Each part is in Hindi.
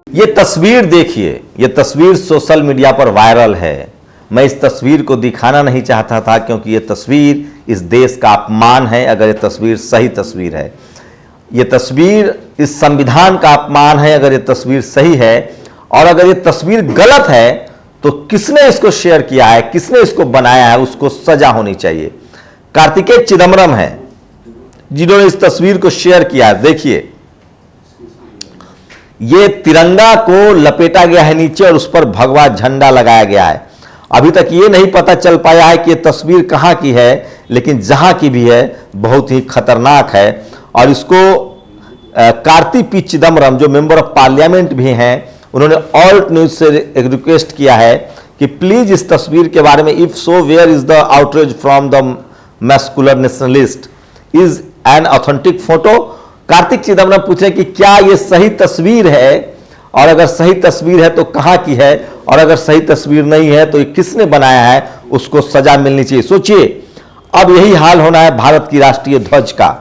ये तस्वीर देखिए, ये तस्वीर सोशल मीडिया पर वायरल है। मैं इस तस्वीर को दिखाना नहीं चाहता था क्योंकि ये तस्वीर इस देश का अपमान है। अगर ये तस्वीर सही तस्वीर है, ये तस्वीर इस संविधान का अपमान है। अगर ये तस्वीर सही है और अगर ये तस्वीर गलत है तो किसने इसको शेयर किया है, किसने इसको बनाया है, उसको सजा होनी चाहिए। कार्तिकेय चिदम्बरम है जिन्होंने इस तस्वीर को शेयर किया है। देखिए, ये तिरंगा को लपेटा गया है नीचे और उस पर भगवा झंडा लगाया गया है। अभी तक ये नहीं पता चल पाया है कि ये तस्वीर कहां की है, लेकिन जहां की भी है बहुत ही खतरनाक है। और इसको कार्ति पी चिदम्बरम जो मेंबर ऑफ पार्लियामेंट भी हैं, उन्होंने ऑल्ट न्यूज से एक रिक्वेस्ट किया है कि प्लीज इस तस्वीर के बारे में, if so where is the outrage from the muscular nationalist, is an authentic photo. Karti Chidambaram पूछे कि क्या यह सही तस्वीर है, और अगर सही तस्वीर है तो कहां की है, और अगर सही तस्वीर नहीं है तो ये किसने बनाया है, उसको सजा मिलनी चाहिए। सोचिए, अब यही हाल होना है भारत की राष्ट्रीय ध्वज का।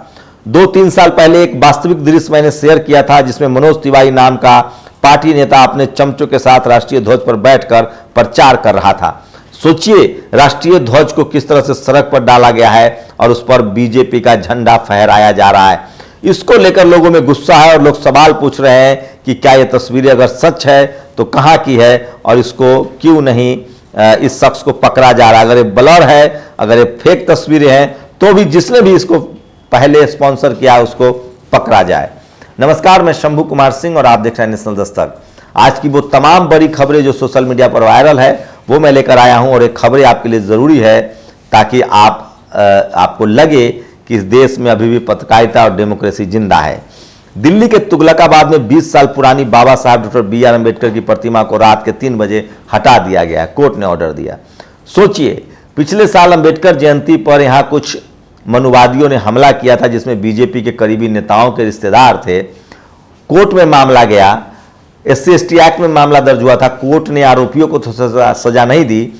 2-3 साल पहले एक वास्तविक दृश्य मैंने शेयर किया था जिसमें मनोज तिवारी नाम का पार्टी नेता अपने चमचों के साथ राष्ट्रीय ध्वज पर बैठकर प्रचार कर रहा था। सोचिए, राष्ट्रीय ध्वज को किस तरह से सड़क पर डाला गया है और उस पर बीजेपी का झंडा फहराया जा रहा है। इसको लेकर लोगों में गुस्सा है और लोग सवाल पूछ रहे हैं कि क्या ये तस्वीरें अगर सच है तो कहां की है और इसको क्यों नहीं इस शख्स को पकड़ा जा रहा है। अगर ये ब्लर है, अगर ये फेक तस्वीरें हैं तो भी जिसने भी इसको पहले स्पॉन्सर किया उसको पकड़ा जाए। नमस्कार, मैं शंभू कुमार सिंह और आप देख रहे हैं नेशनल दस्तक। आज की वो तमाम बड़ी खबरें जो सोशल मीडिया पर वायरल है वो मैं लेकर आया हूं, और ये खबरें आपके लिए जरूरी है ताकि आपको लगे कि इस देश में अभी भी पत्रकारिता और डेमोक्रेसी जिंदा है। दिल्ली के तुगलकाबाद में 20 साल पुरानी बाबा साहब डॉक्टर बी.आर. अम्बेडकर की प्रतिमा को रात के 3 बजे हटा दिया गया है, कोर्ट ने ऑर्डर दिया। सोचिए, पिछले साल अम्बेडकर जयंती पर यहां कुछ मनुवादियों ने हमला किया था जिसमें बीजेपी के करीबी नेताओं के रिश्तेदार थे। कोर्ट में मामला गया, SC/ST एक्ट में मामला दर्ज हुआ था। कोर्ट ने आरोपियों को तो सजा नहीं दी,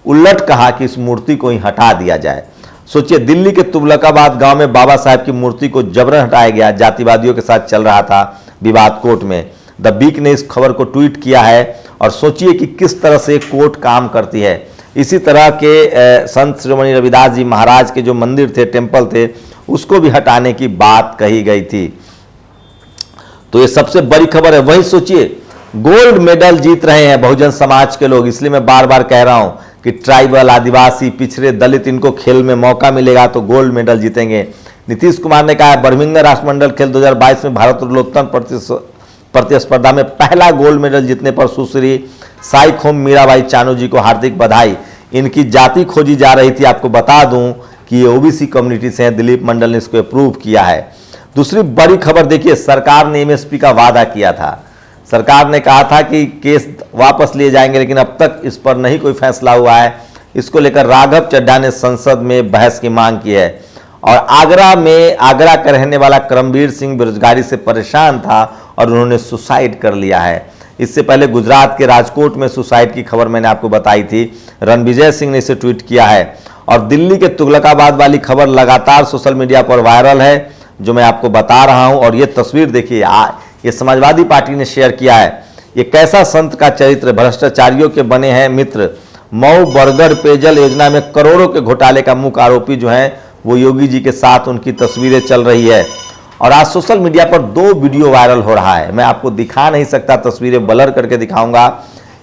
उलट कहा कि इस मूर्ति को ही हटा दिया जाए। सोचिए, दिल्ली के तुगलकाबाद गांव में बाबा साहब की मूर्ति को जबरन हटाया गया। जातिवादियों के साथ चल रहा था विवाद। कोर्ट में द बीक ने इस खबर को ट्वीट किया है और सोचिए कि किस तरह से कोर्ट काम करती है। इसी तरह के संत श्रीमणी रविदास जी महाराज के जो मंदिर थे, टेम्पल थे, उसको भी हटाने की बात कही गई थी। तो ये सबसे बड़ी खबर है। वही सोचिए, गोल्ड मेडल जीत रहे हैं बहुजन समाज के लोग। इसलिए मैं बार बार कह रहा हूं कि ट्राइबल, आदिवासी, पिछड़े, दलित, इनको खेल में मौका मिलेगा तो गोल्ड मेडल जीतेंगे। नीतीश कुमार ने कहा है बर्मिंघम राष्ट्रमंडल खेल 2022 में भारत और लोकतंत्र प्रतिस्पर्धा में पहला गोल्ड मेडल जीतने पर सुश्री साईखोम मीराबाई चानू जी को हार्दिक बधाई। इनकी जाति खोजी जा रही थी। आपको बता दूं कि ये ओबीसी कम्युनिटी से हैं। दिलीप मंडल ने इसको अप्रूव किया है। दूसरी बड़ी खबर देखिए, सरकार ने MSP का वादा किया था। सरकार ने कहा था कि केस वापस लिए जाएंगे, लेकिन अब तक इस पर नहीं कोई फैसला हुआ है। इसको लेकर राघव चड्ढा ने संसद में बहस की मांग की है। और आगरा का रहने वाला करमबीर सिंह बेरोजगारी से परेशान था और उन्होंने सुसाइड कर लिया है। इससे पहले गुजरात के राजकोट में सुसाइड की खबर मैंने आपको बताई थी। रणविजय सिंह ने इसे ट्वीट किया है। और दिल्ली के तुगलकाबाद वाली खबर लगातार सोशल मीडिया पर वायरल है, जो मैं आपको बता रहा हूं। और ये तस्वीर देखिए, ये समाजवादी पार्टी ने शेयर किया है। ये कैसा संत का चरित्र, भ्रष्टाचारियों के बने हैं मित्र। मऊ बरगढ़ पेयजल योजना में करोड़ों के घोटाले का मुख्य आरोपी जो है वो योगी जी के साथ उनकी तस्वीरें चल रही है। और आज सोशल मीडिया पर 2 वीडियो वायरल हो रहा है। मैं आपको दिखा नहीं सकता, तस्वीरें ब्लर करके दिखाऊंगा।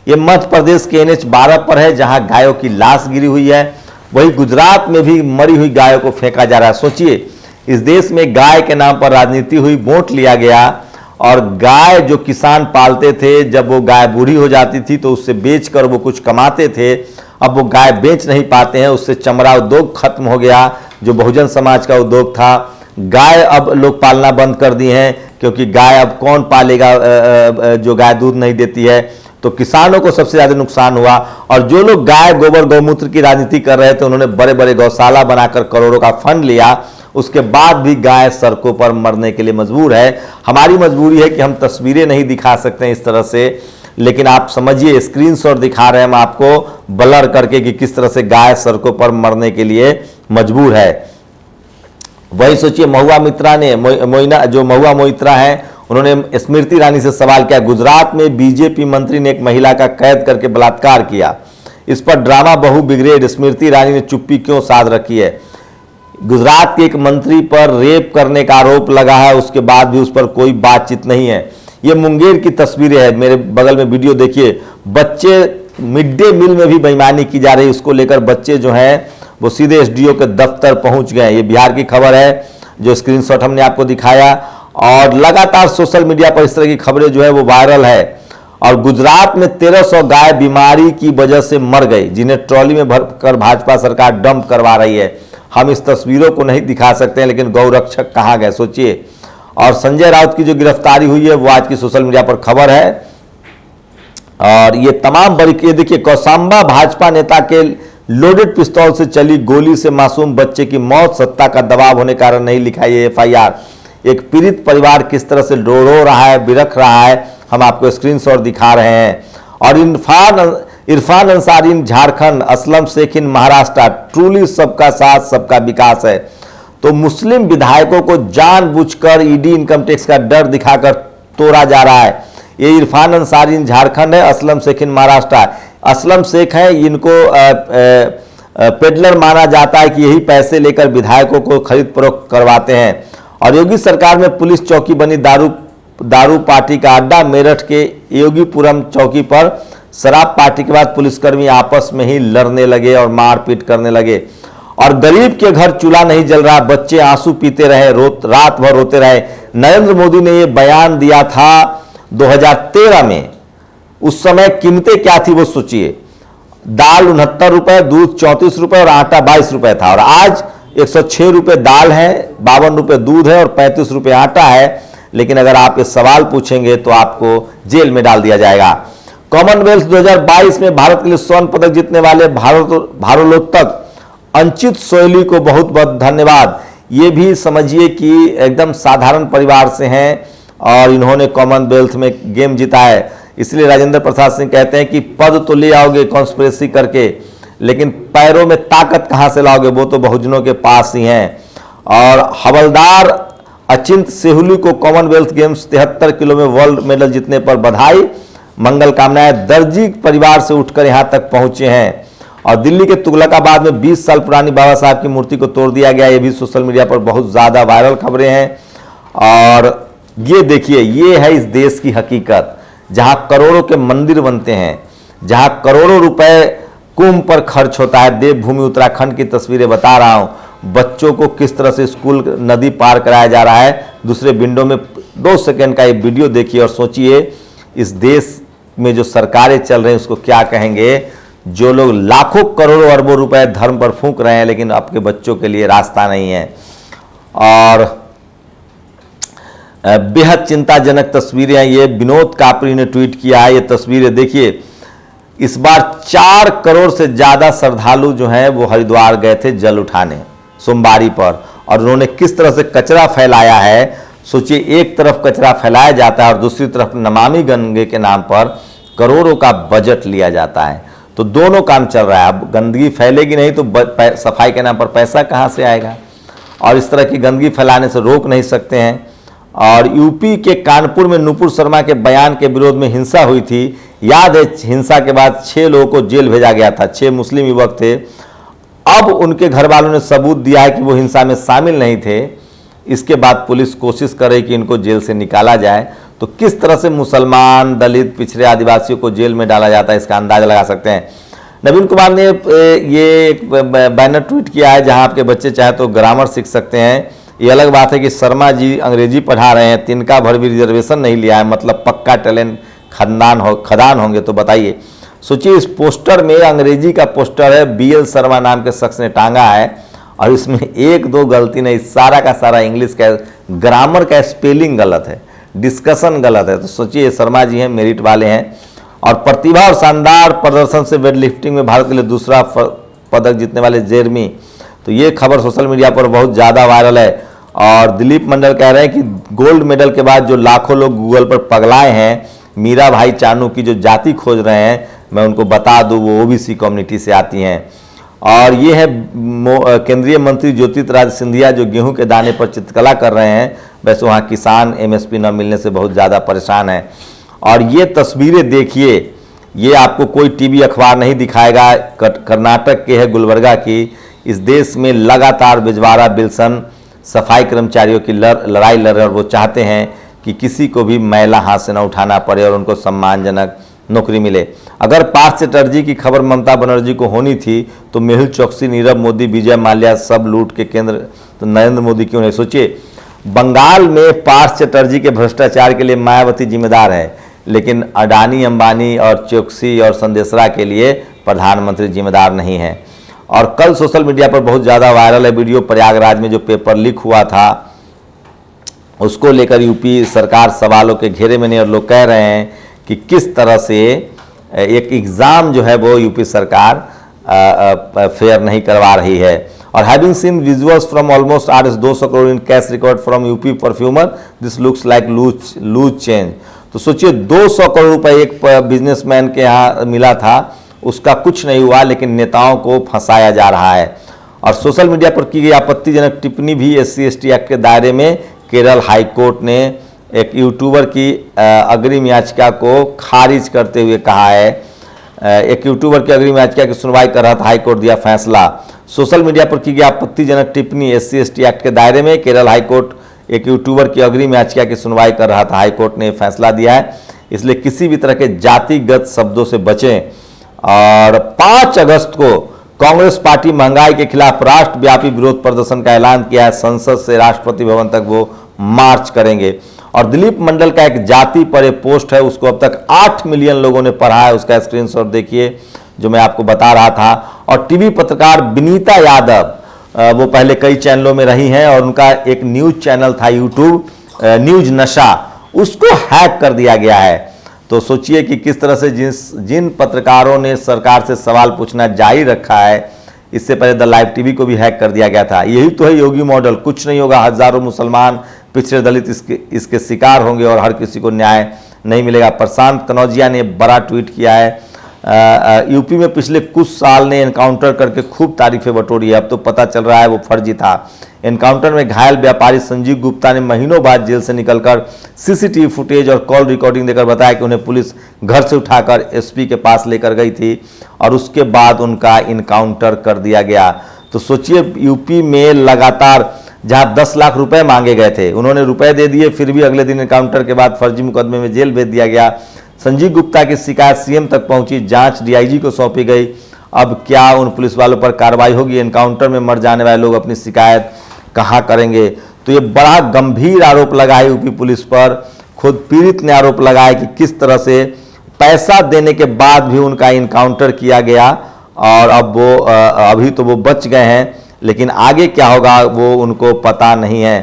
ये मध्य प्रदेश के NH 12 पर है जहां गायों की लाश गिरी हुई है। वही गुजरात में भी मरी हुई गायों को फेंका जा रहा है। सोचिए, इस देश में गाय के नाम पर राजनीति हुई, वोट लिया गया और गाय जो किसान पालते थे, जब वो गाय बूढ़ी हो जाती थी तो उससे बेचकर वो कुछ कमाते थे। अब वो गाय बेच नहीं पाते हैं, उससे चमड़ा उद्योग खत्म हो गया जो बहुजन समाज का उद्योग था। गाय अब लोग पालना बंद कर दिए हैं क्योंकि गाय अब कौन पालेगा जो गाय दूध नहीं देती है। तो किसानों को सबसे ज्यादा नुकसान हुआ। और जो लोग गाय गोबर गौमूत्र की राजनीति कर रहे थे उन्होंने बड़े बड़े गौशाला बनाकर करोड़ों का फंड लिया। उसके बाद भी गाय सड़कों पर मरने के लिए मजबूर है। हमारी मजबूरी है कि हम तस्वीरें नहीं दिखा सकते हैं इस तरह से, लेकिन आप समझिए, स्क्रीनशॉट दिखा रहे हैं हम आपको ब्लर करके कि किस तरह से गाय सड़कों पर मरने के लिए मजबूर है। वही सोचिए, महुआ मित्रा ने महुआ मोइत्रा है, उन्होंने स्मृति ईरानी से सवाल किया, गुजरात में बीजेपी मंत्री ने एक महिला का कैद करके बलात्कार किया, इस पर ड्रामा बहु बिग्रेड, स्मृति ईरानी ने चुप्पी क्यों साध रखी है। गुजरात के एक मंत्री पर रेप करने का आरोप लगा है, उसके बाद भी उस पर कोई बातचीत नहीं है। ये मुंगेर की तस्वीरें हैं, मेरे बगल में वीडियो देखिए, बच्चे मिड डे मील में भी बेईमानी की जा रही है, उसको लेकर बच्चे जो हैं वो सीधे एसडीओ के दफ्तर पहुंच गए। ये बिहार की खबर है जो स्क्रीनशॉट हमने आपको दिखाया, और लगातार सोशल मीडिया पर इस तरह की खबरें जो है वो वायरल है। और गुजरात में 1300 गाय बीमारी की वजह से मर गई, जिन्हें ट्रॉली में भरकर भाजपा सरकार डंप करवा रही है। हम इस तस्वीरों को नहीं दिखा सकते हैं, लेकिन गौरक्षक कहाँ गए सोचिए। और संजय राउत की जो गिरफ्तारी हुई है वो आज की सोशल मीडिया पर खबर है। और ये तमाम ये देखिए, कौसाम्बा भाजपा नेता के लोडेड पिस्तौल से चली गोली से मासूम बच्चे की मौत, सत्ता का दबाव होने कारण नहीं लिखा ये एफआईआर। एक पीड़ित परिवार किस तरह से रो रहा है, बिरख रहा है, हम आपको स्क्रीनशॉट दिखा रहे हैं। और इरफान अंसारी इन झारखंड, असलम शेख इन महाराष्ट्र, ट्रूली सबका साथ सबका विकास है। तो मुस्लिम विधायकों को जानबूझकर ईडी इनकम टैक्स का डर दिखाकर तोड़ा जा रहा है। ये इरफान अंसारी इन झारखंड है, असलम शेख इन महाराष्ट्र है। असलम शेख है, इनको पेडलर माना जाता है कि यही पैसे लेकर विधायकों को खरीद फरोख्त करवाते हैं। और योगी सरकार में पुलिस चौकी बनी दारू पार्टी का अड्डा। मेरठ के योगीपुरम चौकी पर शराब पार्टी के बाद पुलिसकर्मी आपस में ही लड़ने लगे और मारपीट करने लगे। और गरीब के घर चूल्हा नहीं जल रहा, बच्चे आंसू पीते रहे, रात भर रोते रहे। नरेंद्र मोदी ने यह बयान दिया था 2013 में। उस समय कीमतें क्या थी वो सोचिए, दाल 69 रुपए, दूध 34 रुपए और आटा 22 रुपए था। और आज 106 रुपए दाल है, 52 रुपए दूध है और 35 रुपए आटा है। लेकिन अगर आप ये सवाल पूछेंगे तो आपको जेल में डाल दिया जाएगा। कॉमनवेल्थ 2022 में भारत के लिए स्वर्ण पदक जीतने वाले भारोत्तोलक अंचित सोयली को बहुत बहुत धन्यवाद। ये भी समझिए कि एकदम साधारण परिवार से हैं और इन्होंने कॉमनवेल्थ में गेम जीता है। इसलिए राजेंद्र प्रसाद सिंह कहते हैं कि पद तो ले आओगे कॉन्स्पिरेसी करके, लेकिन पैरों में ताकत कहां से लाओगे, वो तो बहुजनों के पास ही हैं। और हवलदार अचिंत सेहुली को कॉमनवेल्थ गेम्स 73 किलो में वर्ल्ड मेडल जीतने पर बधाई, मंगल कामनाएं। दर्जी परिवार से उठकर यहां तक पहुंचे हैं। और दिल्ली के तुगलकाबाद में 20 साल पुरानी बाबा साहब की मूर्ति को तोड़ दिया गया, ये भी सोशल मीडिया पर बहुत ज्यादा वायरल खबरें हैं। और ये देखिए, ये है इस देश की हकीकत, जहां करोड़ों के मंदिर बनते हैं, जहां करोड़ों रुपए कुंभ पर खर्च होता है। देवभूमि उत्तराखंड की तस्वीरें बता रहा हूं, बच्चों को किस तरह से स्कूल नदी पार कराया जा रहा है। दूसरे विंडो में 2 सेकंड का ये वीडियो देखिए और सोचिए इस देश में जो सरकारें चल रही हैं उसको क्या कहेंगे, जो लोग लाखों करोड़ों अरबों रुपए धर्म पर फूंक रहे हैं, लेकिन आपके बच्चों के लिए रास्ता नहीं है। और बेहद चिंताजनक तस्वीरें हैं, ये विनोद कापरी ने ट्वीट किया है। ये तस्वीरें देखिए, इस बार 4 करोड़ से ज्यादा श्रद्धालु जो हैं वो हरिद्वार गए थे जल उठाने सोमवारी पर, और उन्होंने किस तरह से कचरा फैलाया है। सोचिए, एक तरफ कचरा फैलाया जाता है और दूसरी तरफ नमामि गंगे के नाम पर करोड़ों का बजट लिया जाता है। तो दोनों काम चल रहा है। अब गंदगी फैलेगी नहीं तो सफाई के नाम पर पैसा कहाँ से आएगा, और इस तरह की गंदगी फैलाने से रोक नहीं सकते हैं। और यूपी के कानपुर में नुपुर शर्मा के बयान के विरोध में हिंसा हुई थी। याद है, हिंसा के बाद 6 लोगों को जेल भेजा गया था, 6 मुस्लिम युवक थे। अब उनके घर वालों ने सबूत दिया है कि वो हिंसा में शामिल नहीं थे। इसके बाद पुलिस कोशिश कर रही कि इनको जेल से निकाला जाए। तो किस तरह से मुसलमान, दलित, पिछड़े आदिवासियों को जेल में डाला जाता है, इसका अंदाजा लगा सकते हैं। नवीन कुमार ने ये एक बैनर ट्वीट किया है जहां आपके बच्चे चाहे तो ग्रामर सीख सकते हैं। ये अलग बात है कि शर्मा जी अंग्रेजी पढ़ा रहे हैं, तिनका भर भी रिजर्वेशन नहीं लिया है, मतलब पक्का टैलेंट खदान होंगे। तो बताइए, सोचिए, इस पोस्टर में अंग्रेजी का पोस्टर है, BL शर्मा नाम के शख्स ने टांगा है, और इसमें 1-2 गलती नहीं, सारा का सारा इंग्लिश का ग्रामर का स्पेलिंग गलत है, डिस्कशन गलत है। तो सोचिए, शर्मा जी हैं, मेरिट वाले हैं। और प्रतिभा और शानदार प्रदर्शन से वेटलिफ्टिंग में भारत के लिए दूसरा पदक जीतने वाले जेरमी, तो ये खबर सोशल मीडिया पर बहुत ज़्यादा वायरल है। और दिलीप मंडल कह रहे हैं कि गोल्ड मेडल के बाद जो लाखों लोग गूगल पर पगलाए हैं, मीरा भाई चानू की जो जाति खोज रहे हैं, मैं उनको बता दूं वो OBC कम्युनिटी से आती हैं। और ये है केंद्रीय मंत्री ज्योतिरादित्य सिंधिया जो गेहूं के दाने पर चित्रकला कर रहे हैं। वैसे वहाँ किसान एमएसपी न मिलने से बहुत ज़्यादा परेशान हैं। और ये तस्वीरें देखिए, ये आपको कोई टीवी अखबार नहीं दिखाएगा। कर्नाटक के है गुलबर्गा की। इस देश में लगातार बिजवारा विल्सन सफाई कर्मचारियों की लड़ाई लड़ रहे हैं और वो चाहते हैं कि किसी को भी मैला हाथ से न उठाना पड़े और उनको सम्मानजनक नौकरी मिले। अगर पार्थ चटर्जी की खबर ममता बनर्जी को होनी थी तो मेहुल चौकसी, नीरव मोदी, विजय माल्या सब लूट के केंद्र तो नरेंद्र मोदी क्यों नहीं। सोचिए, बंगाल में पार्थ चटर्जी के भ्रष्टाचार के लिए मायावती जिम्मेदार है, लेकिन अडानी, अंबानी और चौकसी और संदेशरा के लिए प्रधानमंत्री जिम्मेदार नहीं है। और कल सोशल मीडिया पर बहुत ज़्यादा वायरल है वीडियो, प्रयागराज में जो पेपर लीक हुआ था उसको लेकर यूपी सरकार सवालों के घेरे में नहीं, और लोग कह रहे हैं कि किस तरह से एक एग्ज़ाम जो है वो यूपी सरकार फेयर नहीं करवा रही है। और having scene visuals from almost 200 crore in cash record from UP perfumer, this looks like loose change. तो सोचिए, 200 करोड़ रुपए एक बिजनेसमैन के यहाँ मिला था, उसका कुछ नहीं हुआ, लेकिन नेताओं को फंसाया जा रहा है। और सोशल मीडिया पर की गई आपत्तिजनक टिप्पणी भी SC/ST एक्ट के दायरे में केरल हाईकोर्ट ने एक यूट्यूबर की अग्रिम याचिका को खारिज करते हुए कहा है। एक यूट्यूबर की अग्रिम याचिका की सुनवाई कर रहा था हाईकोर्ट, दिया फैसला। सोशल मीडिया पर की गई आपत्तिजनक टिप्पणी SC/ST एक्ट के दायरे में केरल हाईकोर्ट एक यूट्यूबर की अग्रिम याचिका की सुनवाई कर रहा था, हाईकोर्ट ने फैसला दिया है। इसलिए किसी भी तरह के जातिगत शब्दों से बचें। और 5 अगस्त को कांग्रेस पार्टी महंगाई के खिलाफ राष्ट्रव्यापी विरोध प्रदर्शन का ऐलान किया है। संसद से राष्ट्रपति भवन तक वो मार्च करेंगे। और दिलीप मंडल का एक जाति पर एक पोस्ट है, उसको अब तक 8 मिलियन लोगों ने पढ़ा है। उसका स्क्रीनशॉट देखिए जो मैं आपको बता रहा था। और टीवी पत्रकार विनीता यादव, वो पहले कई चैनलों में रही हैं और उनका एक न्यूज चैनल था यूट्यूब न्यूज नशा, उसको हैक कर दिया गया है। तो सोचिए कि किस तरह से जिन पत्रकारों ने सरकार से सवाल पूछना जारी रखा है, इससे पहले द लाइव टीवी को भी हैक कर दिया गया था। यही तो है योगी मॉडल, कुछ नहीं होगा, हजारों मुसलमान, पिछड़े दलित इसके शिकार होंगे और हर किसी को न्याय नहीं मिलेगा। प्रशांत कनौजिया ने बड़ा ट्वीट किया है। यूपी में पिछले कुछ साल ने एनकाउंटर करके खूब तारीफें बटोरी है, अब तो पता चल रहा है वो फर्जी था। एनकाउंटर में घायल व्यापारी संजीव गुप्ता ने महीनों बाद जेल से निकलकर सीसीटीवी फुटेज और कॉल रिकॉर्डिंग देकर बताया कि उन्हें पुलिस घर से उठाकर एसपी के पास लेकर गई थी और उसके बाद उनका इनकाउंटर कर दिया गया। तो सोचिए, यूपी में लगातार जहां 10 लाख रुपए मांगे गए थे, उन्होंने रुपए दे दिए, फिर भी अगले दिन इनकाउंटर के बाद फर्जी मुकदमे में जेल भेज दिया गया। संजीव गुप्ता की शिकायत सीएम तक पहुंची, जांच डीआईजी को सौंपी गई। अब क्या उन पुलिस वालों पर कार्रवाई होगी? एनकाउंटर में मर जाने वाले लोग अपनी शिकायत कहां करेंगे? तो ये बड़ा गंभीर आरोप लगा है यूपी पुलिस पर। खुद पीड़ित ने आरोप लगाया कि किस तरह से पैसा देने के बाद भी उनका इनकाउंटर किया गया और अब वो अभी तो वो बच गए हैं, लेकिन आगे क्या होगा वो उनको पता नहीं है।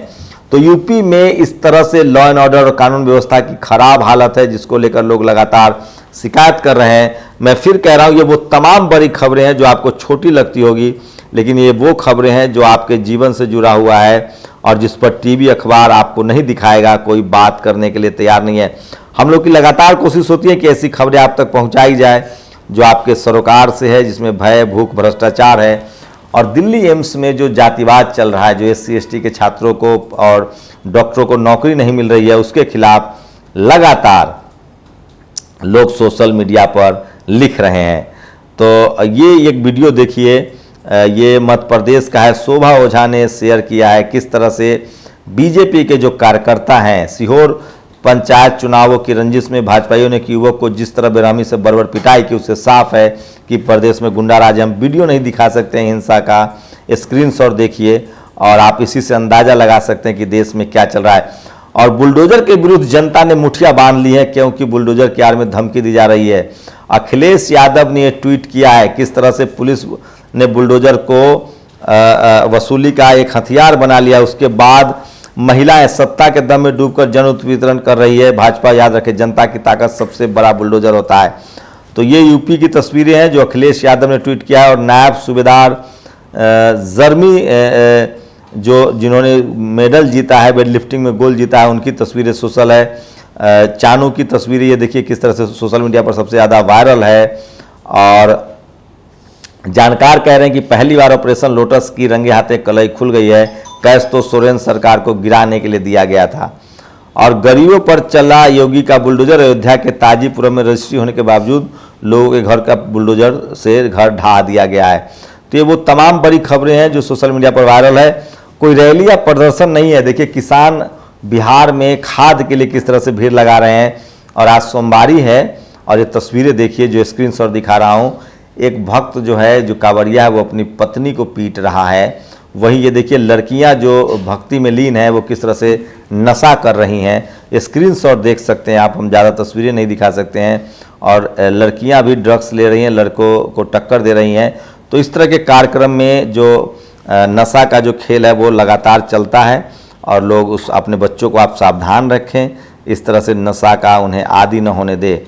तो यूपी में इस तरह से लॉ एंड ऑर्डर और कानून व्यवस्था की खराब हालत है, जिसको लेकर लोग लगातार शिकायत कर रहे हैं। मैं फिर कह रहा हूँ, ये वो तमाम बड़ी खबरें हैं जो आपको छोटी लगती होगी, लेकिन ये वो खबरें हैं जो आपके जीवन से जुड़ा हुआ है और जिस पर टीवी अखबार आपको नहीं दिखाएगा, कोई बात करने के लिए तैयार नहीं है। हम लोग की लगातार कोशिश होती है कि ऐसी खबरें आप तक पहुँचाई जाए जो आपके सरोकार से है, जिसमें भय, भूख, भ्रष्टाचार है। और दिल्ली एम्स में जो जातिवाद चल रहा है, जो SC/ST के छात्रों को और डॉक्टरों को नौकरी नहीं मिल रही है, उसके खिलाफ लगातार लोग सोशल मीडिया पर लिख रहे हैं। तो ये एक वीडियो देखिए, ये मध्य प्रदेश का है, शोभा ओझा ने शेयर किया है किस तरह से बीजेपी के जो कार्यकर्ता हैं, सीहोर पंचायत चुनावों की रंजिश में भाजपाइयों ने युवक को जिस तरह बेरहमी से बर्बर पिटाई की, उससे साफ है कि प्रदेश में गुंडाराज। हम वीडियो नहीं दिखा सकते हैं हिंसा का, स्क्रीनशॉट देखिए और आप इसी से अंदाजा लगा सकते हैं कि देश में क्या चल रहा है। और बुलडोजर के विरुद्ध जनता ने मुठिया बांध ली है, क्योंकि बुलडोजर की आड़ में धमकी दी जा रही है। अखिलेश यादव ने यह ट्वीट किया है किस तरह से पुलिस ने बुलडोजर को वसूली का एक हथियार बना लिया। उसके बाद महिलाएं सत्ता के दम में डूबकर जन उत्पीड़न कर रही है। भाजपा, याद रखे, जनता की ताकत सबसे बड़ा बुलडोजर होता है। तो ये यूपी की तस्वीरें हैं जो अखिलेश यादव ने ट्वीट किया है। और नायब सूबेदार जर्मी जिन्होंने मेडल जीता है, वेट लिफ्टिंग में गोल्ड जीता है, उनकी तस्वीरें सोशल है। चानू की तस्वीरें ये देखिए किस तरह से सोशल मीडिया पर सबसे ज़्यादा वायरल है। और जानकार कह रहे हैं कि पहली बार ऑपरेशन लोटस की रंगे हाथे कलई खुल गई है। कैश तो सोरेन सरकार को गिराने के लिए दिया गया था। और गरीबों पर चला योगी का बुलडोजर। अयोध्या के ताजीपुरम में रजिस्ट्री होने के बावजूद लोगों के घर का बुलडोजर से घर ढहा दिया गया है। तो ये वो तमाम बड़ी खबरें हैं जो सोशल मीडिया पर वायरल है। कोई रैली या प्रदर्शन नहीं है। देखिए किसान बिहार में खाद के लिए किस तरह से भीड़ लगा रहे हैं। और आज सोमवारी है और ये तस्वीरें देखिए जो स्क्रीनशॉट दिखा रहा हूँ। एक भक्त जो है, जो कांवरिया है, वो अपनी पत्नी को पीट रहा है। वहीं ये देखिए लड़कियां जो भक्ति में लीन है वो किस तरह से नशा कर रही हैं। स्क्रीनशॉट देख सकते हैं आप, हम ज़्यादा तस्वीरें नहीं दिखा सकते हैं। और लड़कियां भी ड्रग्स ले रही हैं, लड़कों को टक्कर दे रही हैं। तो इस तरह के कार्यक्रम में जो नशा का जो खेल है वो लगातार चलता है। और लोग उस अपने बच्चों को आप सावधान रखें, इस तरह से नशा का उन्हें आदी न होने दे।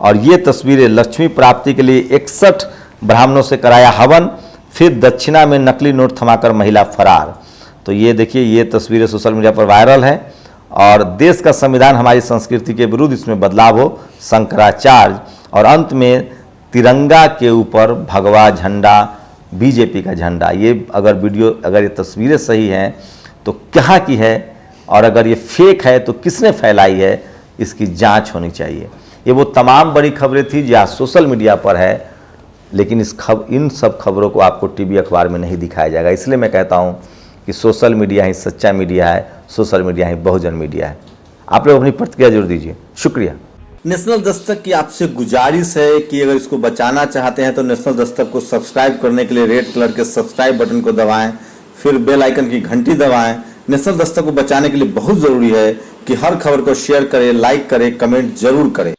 और ये तस्वीरें लक्ष्मी प्राप्ति के लिए 61 ब्राह्मणों से कराया हवन, फिर दक्षिणा में नकली नोट थमाकर महिला फरार। तो ये देखिए ये तस्वीरें सोशल मीडिया पर वायरल हैं। और देश का संविधान हमारी संस्कृति के विरुद्ध, इसमें बदलाव हो, शंकराचार्य। और अंत में तिरंगा के ऊपर भगवा झंडा, बीजेपी का झंडा। ये अगर ये तस्वीरें सही हैं तो क्या की है, और अगर ये फेक है तो किसने फैलाई है, इसकी जांच होनी चाहिए। ये वो तमाम बड़ी खबरें थी जो आज सोशल मीडिया पर है, लेकिन इन सब खबरों को आपको टीवी अखबार में नहीं दिखाया जाएगा। इसलिए मैं कहता हूं कि सोशल मीडिया ही सच्चा मीडिया है, सोशल मीडिया ही बहुजन मीडिया है। आप लोग अपनी प्रतिक्रिया जरूर दीजिए। शुक्रिया। नेशनल दस्तक की आपसे गुजारिश है कि अगर इसको बचाना चाहते हैं तो नेशनल दस्तक को सब्सक्राइब करने के लिए रेड कलर के सब्सक्राइब बटन को दबाएं, फिर बेल आइकन की घंटी दबाएं। नेशनल दस्तक को बचाने के लिए बहुत जरूरी है कि हर खबर को शेयर करें, लाइक करें, कमेंट जरूर करें।